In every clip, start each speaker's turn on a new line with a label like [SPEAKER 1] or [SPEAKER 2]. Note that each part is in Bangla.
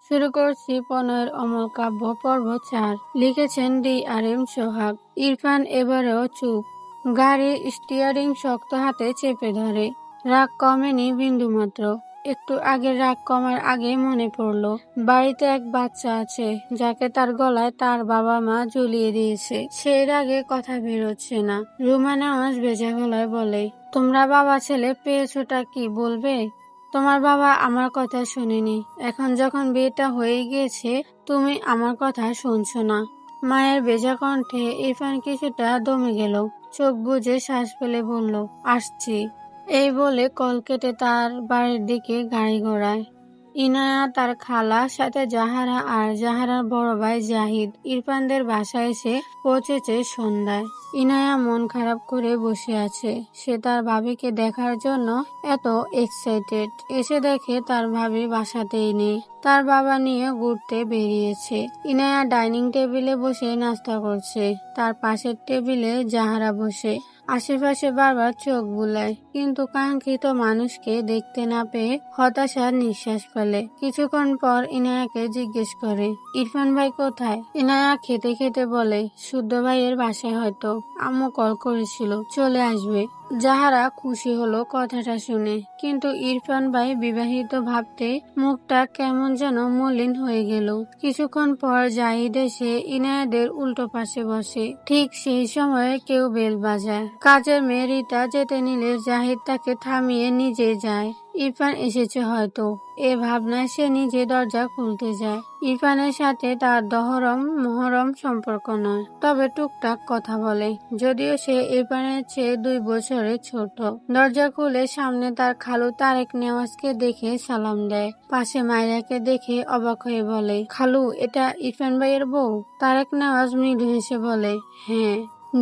[SPEAKER 1] শুরু করছি প্রণয়ের অমল কাব্য পর্ব 4। লিখেছেন DRM সোহাগ। ইরফান এবারেও চুপ। গাড়ির স্টিয়ারিং শক্ত হাতে চেপে ধরে। রাগ কমেনি বিন্দুমাত্র। একটু আগে রাগ কমার আগে মনে পড়ল বাড়িতে এক বাচ্চা আছে যাকে তার গলায় তার বাবা মা ঝুলিয়ে দিয়েছে। সেই রাগে কথা বেরোচ্ছে না। রুমা নেওয়াজ ভেজা গলায় বলে, তোমরা বাবা ছেলে পেয়েছোটা কি বলবে? তোমার বাবা আমার কথা শুনেনি, এখন যখন বিয়েটা হয়ে গিয়েছে তুমি আমার কথা শুনছো না। মায়ের ভেজা কণ্ঠে ইরফান কিছুটা দমে গেল। চোখ বুজে শ্বাস ফেলে বলল, আসছি। এই বলে কল কেটে তার বাড়ির দিকে গাড়ি ঘোড়ায়। ইনায়া, তার খালা, সাথে জাহারা আর জাহারার বড় ভাই জাহিদ ইরফানদের বাসায় এসে পৌঁছেছে সন্ধ্যায়। ইনায়া মন খারাপ করে বসে আছে। সে তার ভাবিকে দেখার জন্য এত এক্সাইটেড। এসে দেখে তার ভাবি বাসাতেই নেই, তার বাবা নিয়ে ঘুরতে বেরিয়েছে। ইনায়া ডাইনিং টেবিলে বসে নাস্তা করছে। তার পাশের টেবিলে জাহারা বসে আশেপাশে বারবার চোখ বুলায়, কিন্তু কাঙ্ক্ষিত মানুষকে দেখতে না পেয়ে হতাশার নিঃশ্বাস ফেলে। কিছুক্ষণ পর ইনায়াকে জিজ্ঞেস করে, ইরফান ভাই কোথায়? ইনায়া খেতে খেতে বলে, শুদ্ধ ভাইয়ের বাসায় হয়তো, আম্মু কল করেছিল, চলে আসবে। জাহারা খুশি হলো কথাটা শুনে, কিন্তু ইরফান ভাই বিবাহিত ভাবতে মুখটা কেমন যেন মলিন হয়ে গেল। কিছুক্ষণ পর জাহিদ এসে ইনায়াদের উল্টো পাশে বসে। ঠিক সেই সময়ে কেউ বেল বাজায়। কাজের মেয়ে রিতা যেতে নিলে জাহিদ তাকে থামিয়ে নিজে যায়। ইরফান এসেছে হয়তো, এ ভাবনায় সে নিজে দরজা খুলতে যায়। ইরফানের সাথে তার দহরম মহরম সম্পর্ক নয়, তবে টুকটাক কথা বলে, যদিও সে ইরফানের চেয়ে 2 বছরের ছোট। দরজা খুলে সামনে তার খালু তারেক নেওয়াজকে দেখে সালাম দেয়। পাশে মাইরাকে দেখে অবাক হয়ে বলে, খালু, এটা ইরফান ভাইয়ের বউ? তারেক নেওয়াজ মৃদু হেসে বলে, হ্যাঁ।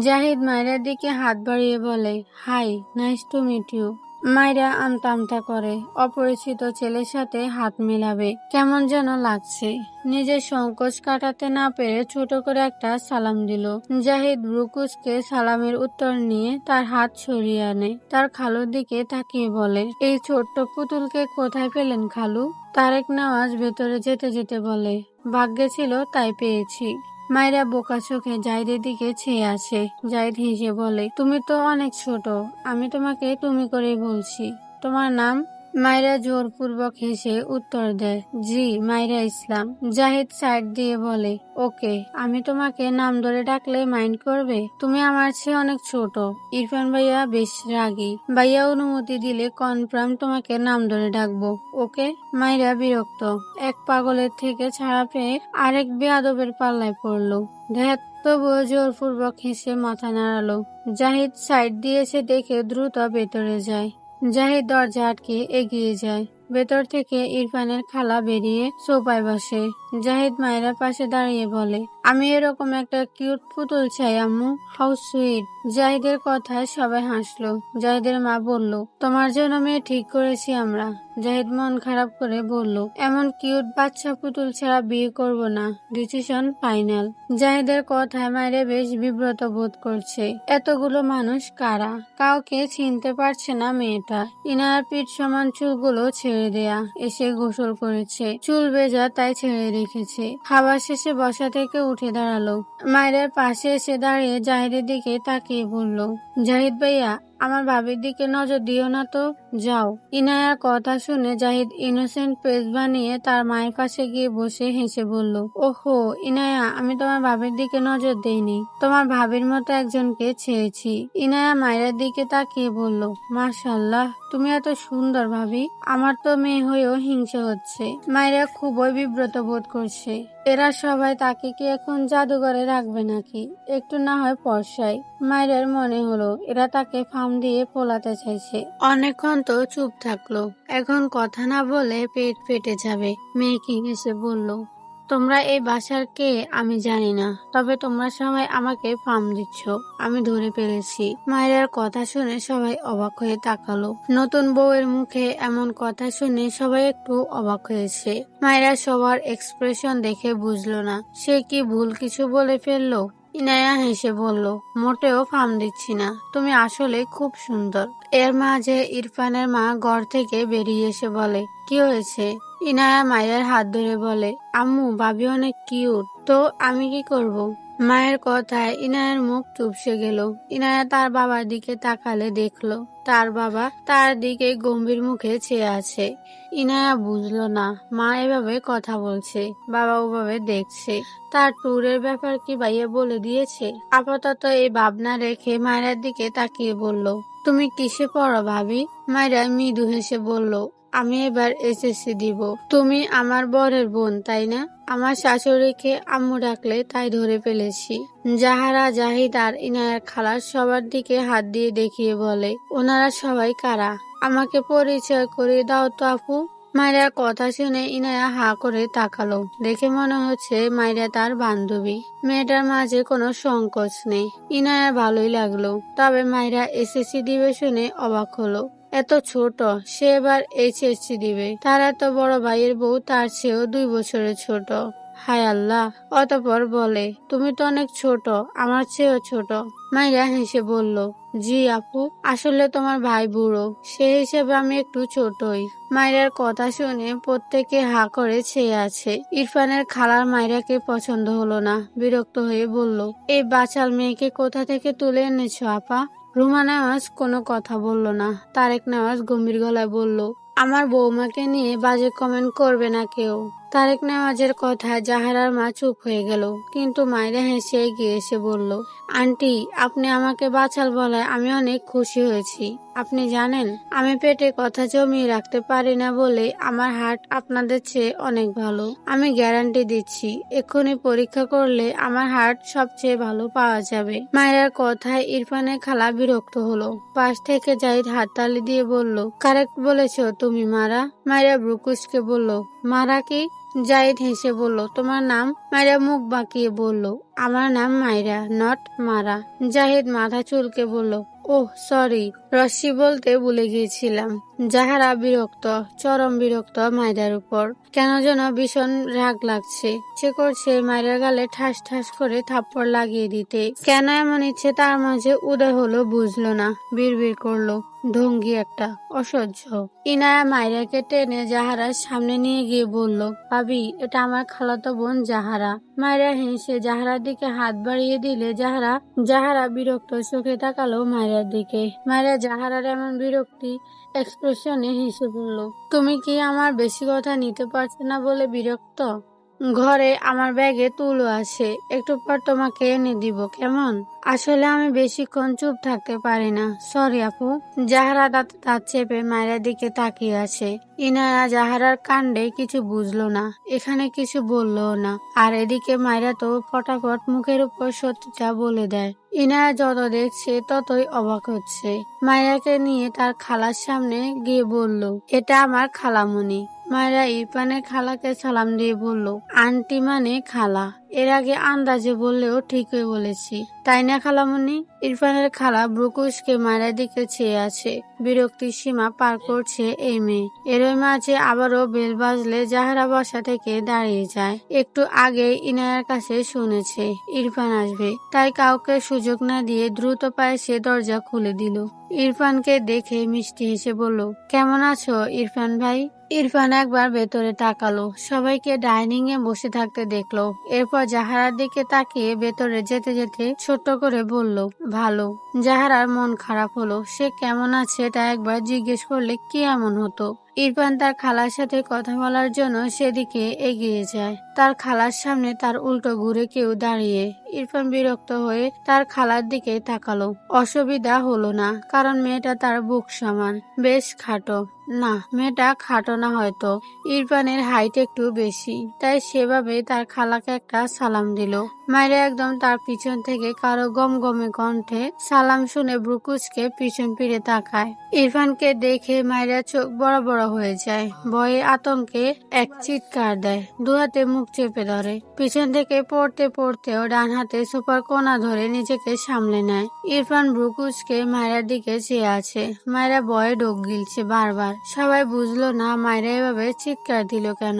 [SPEAKER 1] জাহিদ মাইরার দিকে হাত বাড়িয়ে বলে, hi, nice to meet you. Myra আমতা আমতা করে। অপরিচিত ছেলের সাথে হাত মেলাবে কেমন যেন লাগছে। নিজের সংকোচ কাটাতে না পেরে ছোট করে একটা সালাম দিল। জাহিদ ব্রুকুসকে সালামের উত্তর নিয়ে তার হাত সরিয়ে আনে। তার খালুর দিকে তাকিয়ে বলে, এই ছোট্ট পুতুলকে কোথায় পেলেন খালু? তারেক নেওয়াজ ভেতরে যেতে যেতে বলে, ভাগ্যে ছিল তাই পেয়েছি। মাইরা বোকা চোখে জাহিদের দিকে চেয়ে আছে। জাহিদ হেসে বলে, তুমি তো অনেক ছোট, আমি তোমাকে তুমি করেই বলছি। তোমার নাম? মাইরা জোরপূর্বক হেসে উত্তর দেয়, জি, মাইরা ইসলাম। জাহিদ সাইড দিয়ে বলে, ওকে, আমি তোমাকে নাম ধরে ডাকলে মাইন্ড করবে? তুমি আমার চেয়ে অনেক ছোট। ইরফান ভাইয়া বেশ রাগী। ভাইয়া অনুমতি দিলে কনফার্ম তোমাকে নাম ধরে ডাকবো, ওকে? মাইরা বিরক্ত। এক পাগলের থেকে ছাড়া পেয়ে আরেক বেয়াদবের পাল্লায় পড়লো। ধ্যাত, তবুও জোরপূর্বক হেসে মাথা নাড়ালো। জাহিদ সাইড দিয়েছে দেখে দ্রুত ভেতরে যায়। জাহিদ দরজা আটকে এগিয়ে যায়। ভেতর থেকে ইরফানের খালা বেরিয়ে সোফায় বসে। জাহিদ মায়ের পাশে দাঁড়িয়ে বলে, আমি এরকম একটা কিউট পুতুল চাই আম্মু, হাউ সুইট। জাহিদের কথায় সবাই হাসলো। জাহিদের মা বলল, তোমার জন্য মেয়ে ঠিক করেছি আমরা। জাহিদ মন খারাপ করে বলল, এমন কিউট বাচ্চা পুতুল ছাড়া বিয়ে করব না, ডিসিশন ফাইনাল। জাহিদের কথায় মায়ের বেশ বিব্রত বোধ করছে। এতগুলো মানুষ কারা? কাউকে চিনতে পারছে না মেয়েটা। ইনার পিঠ সমান চুলগুলো ছেড়ে দেয়া, এসে গোসল করেছে, চুল ভেজা তাই ছেড়ে রেখেছে। খাবার শেষে বসা থেকে উঠে দাঁড়ালো। মায়ের পাশে এসে দাঁড়িয়ে জাহিদের দিকে তাকিয়ে বলল, জাহিদ ভাইয়া, আমার ভাবির দিকে নজর দিও না তো, যাও। ইনায়ার কথা শুনে জাহিদ ইনোসেন্ট ফেস বানিয়ে তার মায়ের পাশে গিয়ে বসে হেসে বলল, ওহো ইনায়া, আমি তোমার ভাবির দিকে নজর দেইনি, তোমার ভাবির মতো একজনকে ছেড়েছি। ইনায়া মায়ের দিকে তাকিয়ে বলল, মাশাআল্লাহ, তুমি এত সুন্দর ভাবি, আমার তো মেয়ে হয়েও হিংসা হচ্ছে। মায়েরা খুবই বিব্রত বোধ করছে। এরা সবাই তাকে কি এখন জাদুঘরে রাখবে নাকি? একটু না হয় পর্সায়। মায়ের মনে হলো এরা তাকে ফার্ম দিয়ে পোলাতে চাইছে। অনেকক্ষণ তো চুপ থাকলো, এখন কথা না বলে পেট ফেটে যাবে। মেয়ে কি হেসে বলল, তোমরা এই বাসার কে আমি জানি না, তবে তোমরা সবাই আমাকে ফার্ম দিচ্ছ, আমি ধরে পেরেছি। মায়ের কথা শুনে সবাই অবাক হয়ে তাকালো। নতুন বউয়ের মুখে এমন কথা শুনে সবাই একটু অবাক হয়েছে। মায়েরা সবার এক্সপ্রেশন দেখে বুঝলো না সে কি ভুল কিছু বলে ফেললো। ইনায়া হেসে বলল, মোটেও ফার্ম দিচ্ছি না, তুমি আসলে খুব সুন্দর। এর মাঝে ইরফানের মা ঘর থেকে বেরিয়ে এসে বলে, কি হয়েছে? ইনায়া মায়ের হাত ধরে বলে, আম্মু ভাবি অনেক কিউট, তো আমি কি করব? মায়ের কথায় ইনায়ার মুখ চুপসে গেল। ইনায়া তার বাবার দিকে তাকালে দেখলো তার বাবা তার দিকে গম্ভীর মুখে চেয়ে আছে। ইনায়া বুঝলো না মা এভাবে কথা বলছে, বাবা ওভাবে দেখছে। তার ট্যুরের ব্যাপার কি ভাইয়া বলে দিয়েছে? আপাতত এই ভাবনা রেখে মায়ের দিকে তাকিয়ে বলল, তুমি কিসে পড়ো ভাবি? মায়েরা মৃদু হেসে বলল, আমি এবার এসএসসি দিব। তুমি আমার বরের বোন তাই না? আমার শাশুড়িকে আম্মু ডাকলে তাই ধরে ফেলেছি। জাহারা, জাহিদ আর ইনায়ার খালার সবার দিকে হাত দিয়ে দেখিয়ে বলে, ওনারা সবাই কারা? আমাকে পরিচয় করে দাও তো আপু। মায়েরার কথা শুনে ইনায়া হা করে তাকালো। দেখে মনে হচ্ছে মায়েরা তার বান্ধবী। মেয়েটার মাঝে কোনো সংকোচ নেই। ইনায়ার ভালোই লাগলো। তবে মায়েরা এসএসসি দিবে শুনে অবাক হলো। এত ছোট, সে এবার এইচএসসি দিবে। তার এত বড় ভাইয়ের বউ তার চেয়েও 2 বছরের ছোট। হায় আল্লাহ। অতঃপর বলে, তুমি তো অনেক ছোট, আমার চেয়েও ছোট। মাইরা হেসে বলল, জি আপু, আসলে তোমার ভাই বুড়ো, সে হিসেবে আমি একটু ছোটই। মাইরার কথা শুনে প্রত্যেকে হা করে চেয়ে আছে। ইরফানের খালার মাইরাকে পছন্দ হলো না, বিরক্ত হয়ে বলল, এই বাচাল মেয়েকে কোথা থেকে তুলে এনেছো আপা? রুমা নেওয়াজ কোনো কথা বলল না। তারেক নেওয়াজ গম্ভীর গলায় বলল, আমার বৌমাকে নিয়ে বাজে কমেন্ট করবে না কেউ। তারেক নেওয়াজের কথায় জাহারার মা চুপ হয়ে গেল, কিন্তু মায়েরা হেসে এগিয়ে এসে বলল, আন্টি, আপনি আমাকে বাচাল বলায় আমি অনেক খুশি হয়েছি। আপনি জানেন, আমি পেটে কথা জমিয়ে রাখতে পারি না বলে আমার হার্ট আপনাদের চেয়ে অনেক ভালো। আমি গ্যারান্টি দিচ্ছি, এক্ষুনি পরীক্ষা করলে আমার হার্ট সবচেয়ে ভালো পাওয়া যাবে। মায়ের কথায় ইরফানের খালা বিরক্ত হলো। পাশ থেকে জাহিদ হাততালি দিয়ে বলল, কারেক্ট বলেছো তুমি মারা। মায়েরা ব্রুকুসকে বলল, মারা কি? জাহিদ হেসে বলল, তোমার নাম? মায়েরা মুখ বাঁকিয়ে বলল, আমার নাম মাইরা, নট মারা। জাহিদ মাথা চুলকে বলল, ওহ সরি, রশ্মি বলতে ভুলে গিয়েছিলাম। জাহারা বিরক্ত, চরম বিরক্ত মায়েরার উপর। কেন যেন ভীষণ রাগ লাগছে। সে করছে মায়েরার গালে ঠাস ঠাস করে থাপ্পড় লাগিয়ে দিতে। কেন এমন ইচ্ছে তার মাঝে উদয় হলো বুঝলো না। বিড়বিড় করলো, ঢঙ্গি একটা, অসহ্য। ইনায়া মায়েরাকে টেনে জাহারার সামনে নিয়ে গিয়ে বলল, ভাবি, এটা আমার খালাতো বোন জাহারা। মায়েরা হেসে জাহারার দিকে হাত বাড়িয়ে দিলে জাহারা বিরক্ত চোখে তাকালো মায়েরার দিকে। মায়েরা জাহারার এমন বিরক্তি এক্সপ্রেশনে হেসে বলল, তুমি কি আমার বেশি কথা নিতে পারছো না বলে বিরক্ত? ঘরে আমার ব্যাগে তুলো আছে, একটু পর তোমাকে এনে দিব, কেমন? আসলে আমি বেশিক্ষণ চুপ থাকতে পারি না, সরি আপু। জাহারা দাঁত চেপে মায়ের দিকে তাকিয়ে আছে। ইনায়া জাহারার কাণ্ডে কিছু বুঝলো না, এখানে কিছু বললো না। আর এদিকে মায়েরা তো ফটাফট মুখের উপর সত্যিটা বলে দেয়। ইনায়া যত দেখছে ততই অবাক হচ্ছে। মায়েরাকে নিয়ে তার খালার সামনে গিয়ে বলল, এটা আমার খালামণি। মায়েরা ইরফানের খালাকে সালাম দিয়ে বলল, আন্টি মানে খালা। এর আগে আন্দাজে বললেও ঠিকই বলেছি, তাই না খালামণি? ইরফানের খালা ব্রুকুসকে মায়ের দিকে চেয়ে আছে। বিরক্তির সীমা পার করছে এই মেয়ে। এরই মাঝে আবারও বেল বাজলে জাহারা বসা থেকে দাঁড়িয়ে যায়। একটু আগে ইনায়ার কাছে শুনেছে ইরফান আসবে, তাই কাউকে সুযোগ না দিয়ে দ্রুত পায়ে সে দরজা খুলে দিল। ইরফানকে দেখে মিষ্টি হেসে বলল, কেমন আছো ইরফান ভাই? ইরফান একবার ভেতরে তাকালো, সবাইকে ডাইনিং এ বসে থাকতে দেখলো। এরপর জাহারার দিকে তাকিয়ে ভেতরে যেতে যেতে ছোট্ট করে বলল, ভালো। জাহারার মন খারাপ হলো। সে কেমন আছে এটা একবার জিজ্ঞেস করলে কি এমন হতো। ইরফান তার খালার সাথে কথা বলার জন্য সেদিকে এগিয়ে যায়। তার খালার সামনে তার উল্টো ঘুরে কেউ দাঁড়িয়ে। ইরফান বিরক্ত হয়ে তার খালার দিকে তাকালো। অসুবিধা হলো না, কারণ মেয়েটা তার বুক সমান, বেশ খাটো। না, মেয়েটা খাটো না হয়তো, ইরফানের হাইট একটু বেশি, তাই সেভাবে তার খালাকে একটা সালাম দিল। মায়েরা একদম তার পিছন থেকে কারো গমগমে কণ্ঠে সালাম শুনে ব্রুকুচকে পিছন ফিরে তাকায়। ইরফানকে দেখে মায়েরা চোখ বড় বড় হয়ে যায়। ভয়ে আতঙ্কে এক চিৎকার দেয়, দু হাতে মুখ চেপে ধরে। পিছন থেকে পড়তে পড়তেও ডান হাতে সোফার কোনা ধরে নিজেকে সামলে নেয়। ইরফান ব্রুকুচকে মায়েরার দিকে চেয়ে আছে। মায়েরা ভয়ে ঢোক গিলছে বারবার। সবাই বুঝলো না মায়েরা এভাবে চিৎকার দিল কেন।